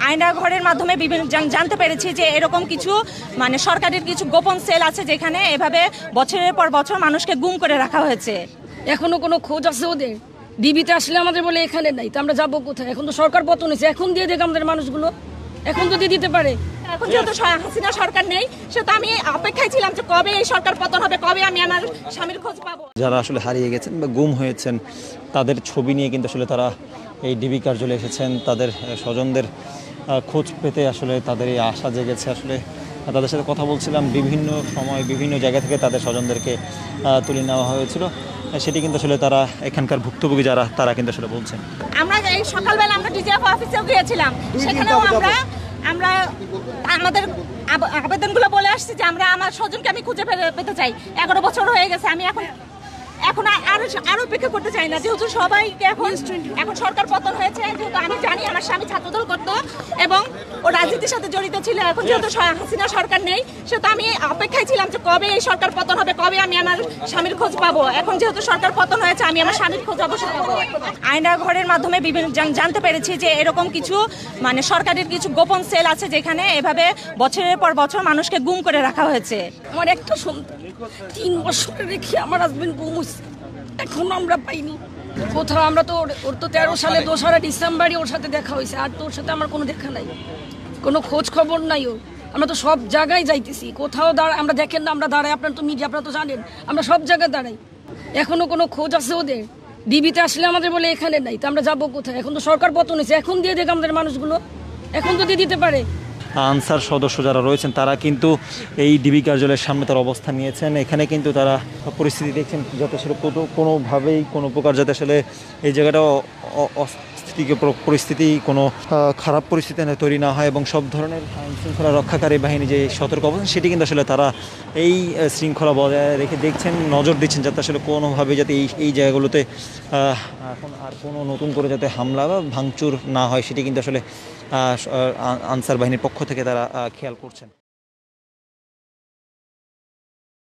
আয়না ঘরের মাধ্যমে বিভিন্ন জানতে পেরেছি যে এরকম কিছু মানে সরকারের কিছু গোপন সেল আছে যেখানে এভাবে বছরের পর বছর মানুষকে গুম করে রাখা হয়েছে। এখনো কোনো খোঁজ আছে ওদের? ডিবিতে আসলে আমাদের বলে এখানে নাই, তো আমরা যাবো কোথায়? এখন তো সরকার পতন হয়েছে, এখন দিয়ে দেখ আমাদের মানুষগুলো, এখন তো দিয়ে দিতে পারে। এখন যেহেতু হাসিনা সরকার নেই, সেটা আমি অপেক্ষায় ছিলাম যে কবে এই সরকার পতন হবে, কবে আমি আমার স্বামীর খোঁজ পাবো। যারা আসলে হারিয়ে গেছেন বা গুম হয়েছেন তাদের ছবি নিয়ে কিন্তু আসলে তারা এই ডিবি কার্যালয়ে এসেছেন। তাদের স্বজনদের খোঁজ পেতে আসলে তাদের এই আশা জেগেছে। আসলে তাদের সাথে কথা বলছিলাম, বিভিন্ন সময় বিভিন্ন জায়গা থেকে তাদের স্বজনদেরকে তুলে নেওয়া হয়েছিল। সেটি কিন্তু আসলে তারা এখানকার ভুক্তভোগী যারা তারা কিন্তু আসলে বলছেন। আমরা এই সকালবেলা আমরা ডিজিএফ অফিসেও গিয়েছিলাম, সেখানেও আমরা আমাদের আবেদনগুলো বলে আসছি যে আমরা আমার স্বজনকে আমি খুঁজে পেতে চাই। 11 বছর হয়ে গেছে, আমি এখন আরো অপেক্ষা করতে চাই না, যেহেতু সবাইকে এখন সরকার পতন হয়েছে। যেহেতু আমি জানি আমার স্বামী ছাত্রদল করতো এবং ও রাজনীতির সাথে জড়িত ছিল, এখন যেহেতু হাসিনা সরকার নেই, সেটা আমি অপেক্ষায় ছিলাম যে কবে এই সরকার পতন হবে, কবে আমি আমার স্বামীর খোঁজ পাবো। এখন যেহেতু সরকার পতন হয়েছে, আমি আমার স্বামীর খোঁজ অবশ্যই পাবো। আয়না ঘরের মাধ্যমে বিভিন্ন জানতে পেরেছি যে এরকম কিছু মানে সরকারের কিছু গোপন সেল আছে যেখানে এভাবে বছরের পর বছর মানুষকে গুম করে রাখা হয়েছে। আমার একটা সন্তান 3 বছরে রেখে আমার হাজবেন্ড গুম হয়েছে, এখন আমরা পাইনি কোথাও। আমরা তো ওর তো 13 সালে 2রা ডিসেম্বরই ওর সাথে দেখা হয়েছে, আর তো ওর সাথে আমার কোনো দেখা নাই, কোনো খোঁজ খবর নাই ওর। আমরা তো সব জায়গায় যাইতেছি, কোথাও আমরা দেখেন না, আমরা দাঁড়াই, আপনার তো মিডিয়া, আপনারা তো জানেন, আমরা সব জায়গায় দাঁড়াই। এখনো কোনো খোঁজ আছে ওদের? ডিবিতে আসলে আমাদের বলে এখানে নাই, তো আমরা যাবো কোথায়? এখন তো সরকার পতন হয়েছে, এখন দিয়ে দেখ আমাদের মানুষগুলো, এখন তো দিয়ে দিতে পারে। আনসার সদস্য যারা রয়েছেন তারা কিন্তু এই ডিবি কার্যালয়ের সামনে তারা অবস্থান নিয়েছেন। এখানে কিন্তু তারা পরিস্থিতি দেখছেন যাতে আসলে কোনোভাবেই কোনো প্রকার যাতে আসলে এই জায়গাটা পরিস্থিতি কোনো খারাপ পরিস্থিতি তৈরি না হয় এবং সব ধরনের আইন শৃঙ্খলা রক্ষাকারী বাহিনী যে সতর্ক অবস্থান সেটি কিন্তু আসলে তারা এই শৃঙ্খলা বজায় রেখে দেখছেন, নজর দিচ্ছেন যাতে আসলে কোনোভাবে যাতে এই জায়গাগুলোতে এখন আর কোনো নতুন করে যাতে হামলা বা ভাঙচুর না হয় সেটি কিন্তু আসলে আনসার বাহিনীর পক্ষ থেকে তারা খেয়াল করছেন।